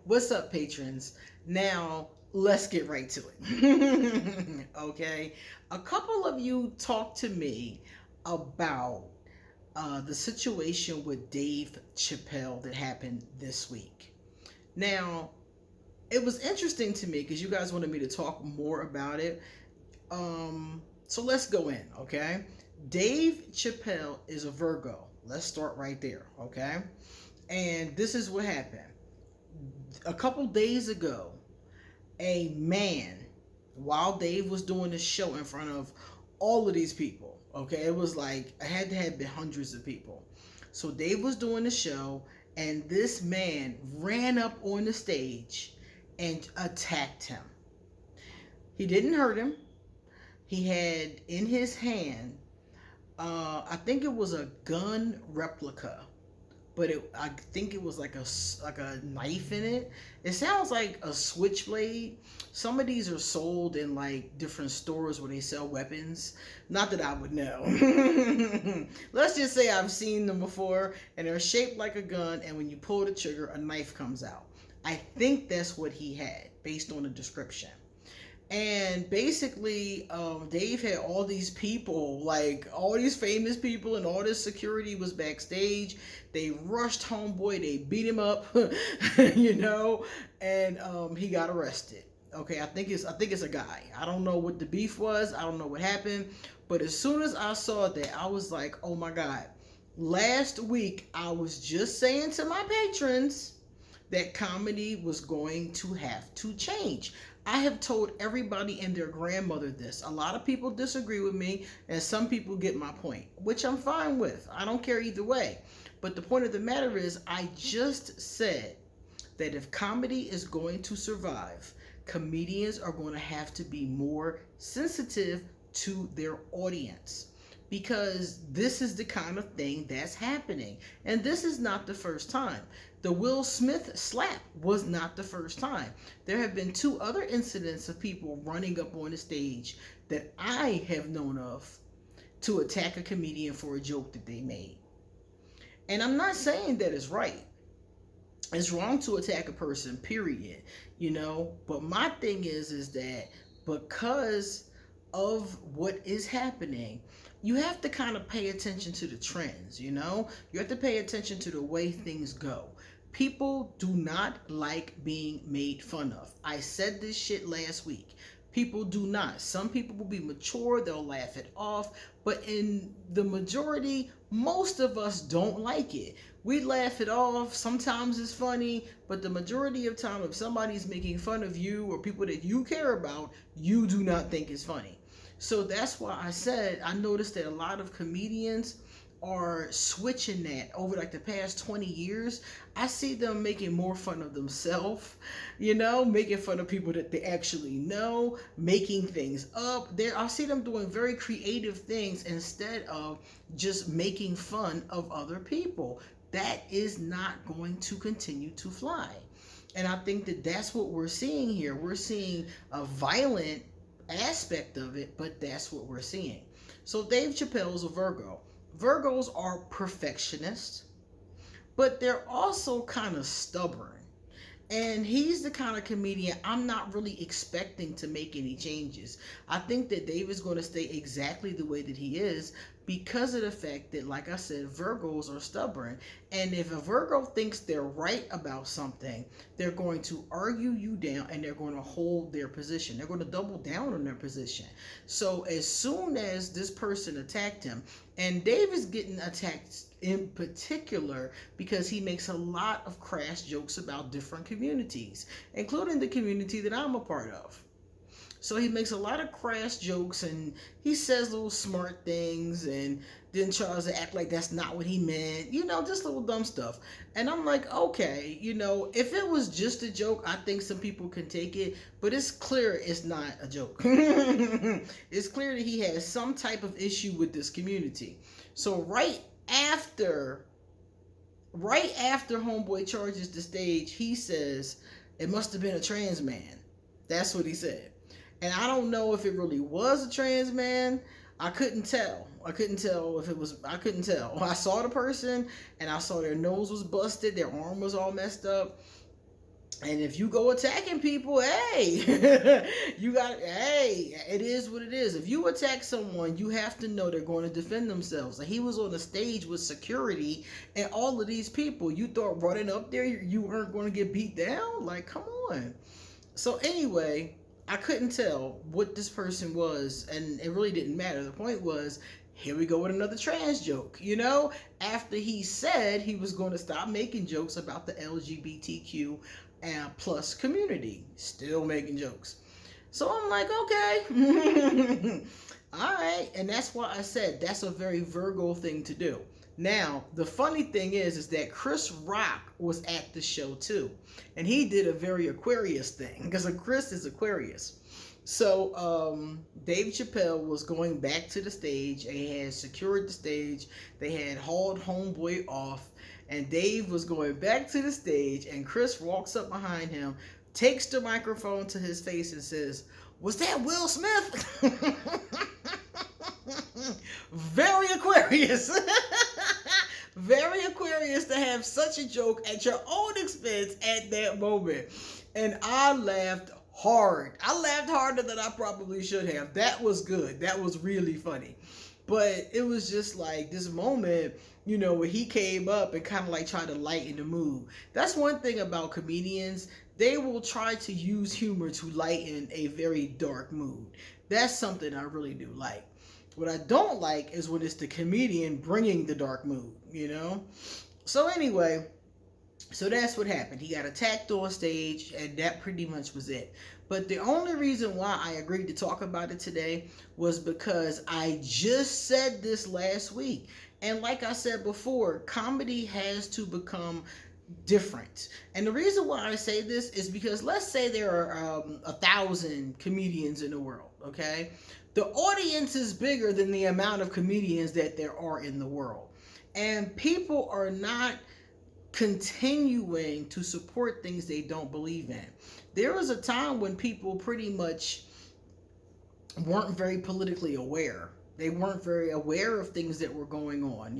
What's up, patrons? Now, let's get right to it. Okay? A couple of you talked to me about the situation with Dave Chappelle that happened this week. Now, it was interesting to me because you guys wanted me to talk more about it. So let's go in, okay? Dave Chappelle is a Virgo. Let's start right there, okay? And this is what happened. A couple days ago, a man, while Dave was doing the show in front of all of these people, okay, it was like I had to have been hundreds of people. So Dave was doing the show, and this man ran up on the stage and attacked him. He didn't hurt him. He had in his hand, I think it was a gun replica, but I think it was like a knife in it. It sounds like a switchblade. Some of these are sold in like different stores where they sell weapons. Not that I would know. Let's just say I've seen them before, and they're shaped like a gun, and when you pull the trigger, a knife comes out. I think that's what he had based on the description. And basically, Dave had all these people, like all these famous people, and all this security was backstage. They rushed homeboy, they beat him up, you know, and he got arrested. Okay, I think it's a guy. I don't know what the beef was. I don't know what happened, but as soon as I saw that, I was like, oh my God. Last week, I was just saying to my patrons that comedy was going to have to change. I have told everybody and their grandmother this. A lot of people disagree with me, and some people get my point, which I'm fine with. I don't care either way. But the point of the matter is, I just said that if comedy is going to survive, comedians are going to have to be more sensitive to their audience, because this is the kind of thing that's happening. And this is not the first time. The Will Smith slap was not the first time. There have been two other incidents of people running up on the stage that I have known of to attack a comedian for a joke that they made. And I'm not saying that it's right. It's wrong to attack a person, period. You know, but my thing is that because of what is happening, you have to kind of pay attention to the trends, you know? You have to pay attention to the way things go. People do not like being made fun of. I said this shit last week. People do not. Some people will be mature, they'll laugh it off, but in the majority, most of us don't like it. We laugh it off, sometimes it's funny, but the majority of time, if somebody's making fun of you or people that you care about, you do not think it's funny. So that's why I said I noticed that a lot of comedians are switching that over like the past 20 years. I see them making more fun of themselves, you know, making fun of people that they actually know, making things up. I see them doing very creative things instead of just making fun of other people. That is not going to continue to fly. And I think that that's what we're seeing here. We're seeing a violent aspect of it, but that's what we're seeing. So Dave Chappelle is a Virgo. Virgos are perfectionists, but they're also kind of stubborn. And he's the kind of comedian I'm not really expecting to make any changes. I think that Dave is going to stay exactly the way that he is because of the fact that, like I said, Virgos are stubborn. And if a Virgo thinks they're right about something, they're going to argue you down and they're going to hold their position. They're going to double down on their position. So as soon as this person attacked him, and Dave is getting attacked in particular because he makes a lot of crass jokes about different communities, including the community that I'm a part of. So he makes a lot of crass jokes and he says little smart things and then tries to act like that's not what he meant, you know, just little dumb stuff. And I'm like, okay, you know, if it was just a joke, I think some people can take it, but it's clear it's not a joke. It's clear that he has some type of issue with this community. So right after homeboy charges the stage, he says it must have been a trans man. That's what he said. And I don't know if it really was a trans man. I couldn't tell if it was. I couldn't tell. I saw the person and I saw their nose was busted, their arm was all messed up. And if you go attacking people, hey, hey, it is what it is. If you attack someone, you have to know they're going to defend themselves. Like, he was on the stage with security and all of these people. You thought running up there, you weren't going to get beat down? Like, come on. So anyway, I couldn't tell what this person was, and it really didn't matter. The point was, here we go with another trans joke, after he said he was going to stop making jokes about the LGBTQ plus community. Still making jokes. So I'm like, okay. All right. And that's why I said that's a very Virgo thing to do. Now, the funny thing is that Chris Rock was at the show too. And he did a very Aquarius thing, because Chris is Aquarius. So Dave Chappelle was going back to the stage, and he had secured the stage. They had hauled homeboy off, and Dave was going back to the stage, and Chris walks up behind him, takes the microphone to his face and says, "Was that Will Smith?" Very Aquarius. Very Aquarius to have such a joke at your own expense at that moment. And I laughed hard. I laughed harder than I probably should have. That was good. That was really funny. But it was just like this moment, where he came up and kind of like tried to lighten the mood. That's one thing about comedians. They will try to use humor to lighten a very dark mood. That's something I really do like. What I don't like is when it's the comedian bringing the dark mood, So anyway, so that's what happened. He got attacked on stage, and that pretty much was it. But the only reason why I agreed to talk about it today was because I just said this last week. And like I said before, comedy has to become different. And the reason why I say this is because let's say there are 1,000 comedians in the world, okay? The audience is bigger than the amount of comedians that there are in the world. And people are not continuing to support things they don't believe in. There was a time when people pretty much weren't very politically aware. They weren't very aware of things that were going on,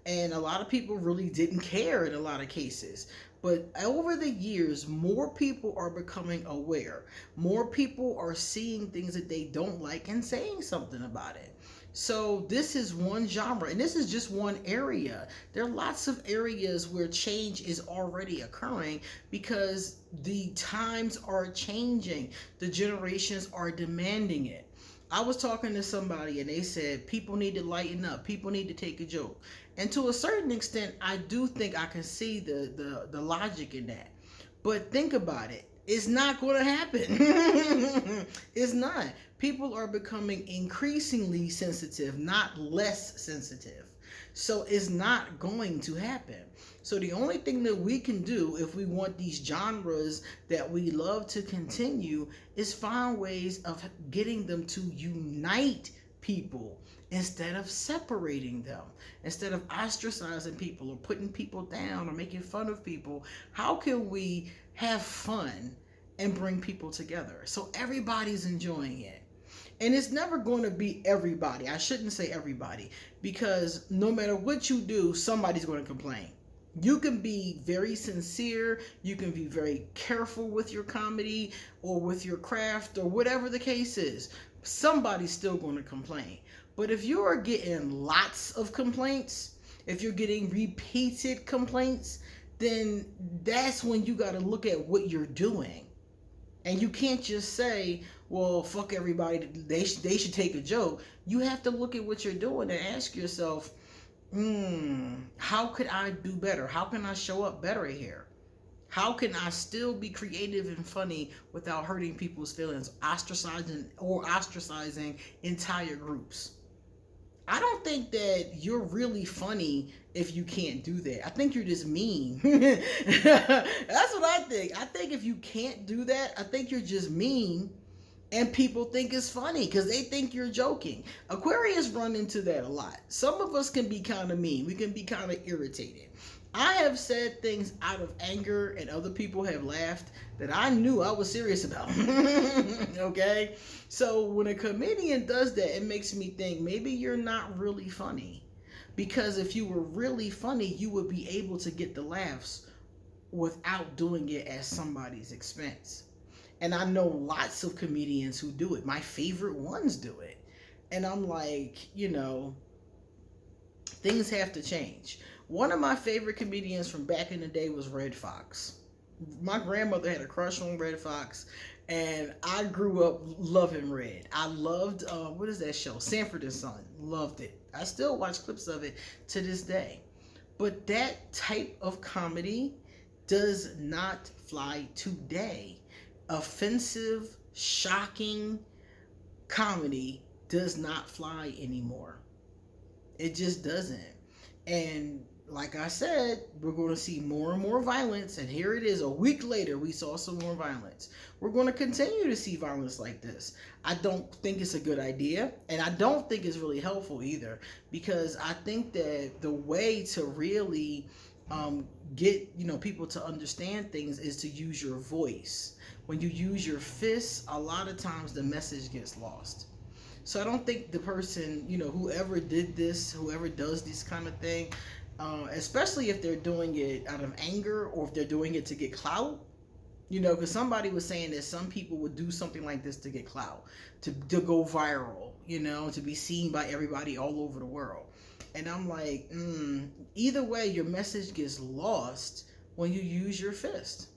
and a lot of people really didn't care in a lot of cases. But over the years, more people are becoming aware. More people are seeing things that they don't like and saying something about it. So this is one genre, and this is just one area. There are lots of areas where change is already occurring because the times are changing. The generations are demanding it. I was talking to somebody and they said people need to lighten up. People need to take a joke. And to a certain extent, I do think I can see the logic in that. But think about it. It's not going to happen. It's not. People are becoming increasingly sensitive, not less sensitive. So it's not going to happen. So the only thing that we can do if we want these genres that we love to continue is find ways of getting them to unite people instead of separating them, instead of ostracizing people or putting people down or making fun of people. How can we have fun and bring people together so everybody's enjoying it? And it's never going to be everybody. I shouldn't say everybody, because no matter what you do, somebody's going to complain. You can be very sincere, you can be very careful with your comedy or with your craft or whatever the case is. Somebody's still going to complain. But if you are getting lots of complaints, if you're getting repeated complaints, then that's when you got to look at what you're doing. And you can't just say, well, fuck everybody, they should take a joke. You have to look at what you're doing and ask yourself, how could I do better? How can I show up better here? How can I still be creative and funny without hurting people's feelings, ostracizing entire groups? I don't think that you're really funny if you can't do that. I think you're just mean. That's what I think. I think if you can't do that, I think you're just mean, and people think it's funny because they think you're joking. Aquarius run into that a lot. Some of us can be kind of mean. We can be kind of irritated. I have said things out of anger and other people have laughed that I knew I was serious about. Okay? So when a comedian does that, it makes me think maybe you're not really funny. Because if you were really funny, you would be able to get the laughs without doing it at somebody's expense. And I know lots of comedians who do it. My favorite ones do it. And I'm like, things have to change. One of my favorite comedians from back in the day was Red Fox. My grandmother had a crush on Red Fox, and I grew up loving Red. I loved, what is that show? Sanford and Son. Loved it. I still watch clips of it to this day. But that type of comedy does not fly today. Offensive, shocking comedy does not fly anymore. It just doesn't. And like I said, we're going to see more and more violence. And here it is. A week later, we saw some more violence. We're going to continue to see violence like this. I don't think it's a good idea. And I don't think it's really helpful either. Because I think that the way to really get people to understand things is to use your voice. When you use your fists, a lot of times the message gets lost. So I don't think the person, whoever did this, whoever does this kind of thing, especially if they're doing it out of anger or if they're doing it to get clout, because somebody was saying that some people would do something like this to get clout, to go viral, to be seen by everybody all over the world. And I'm like, either way, your message gets lost when you use your fist.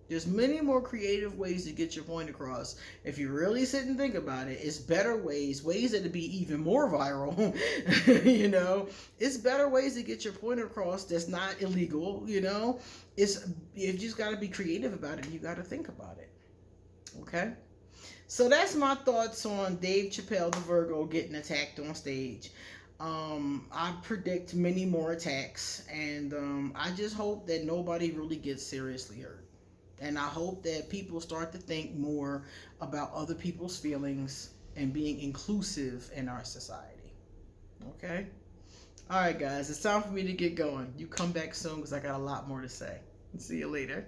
There's many more creative ways to get your point across. If you really sit and think about it, it's better ways that'll be even more viral. It's better ways to get your point across that's not illegal. You just got to be creative about it. You got to think about it. Okay. So that's my thoughts on Dave Chappelle, the Virgo, getting attacked on stage. I predict many more attacks, and I just hope that nobody really gets seriously hurt. And I hope that people start to think more about other people's feelings and being inclusive in our society. Okay? All right, guys. It's time for me to get going. You come back soon because I got a lot more to say. See you later.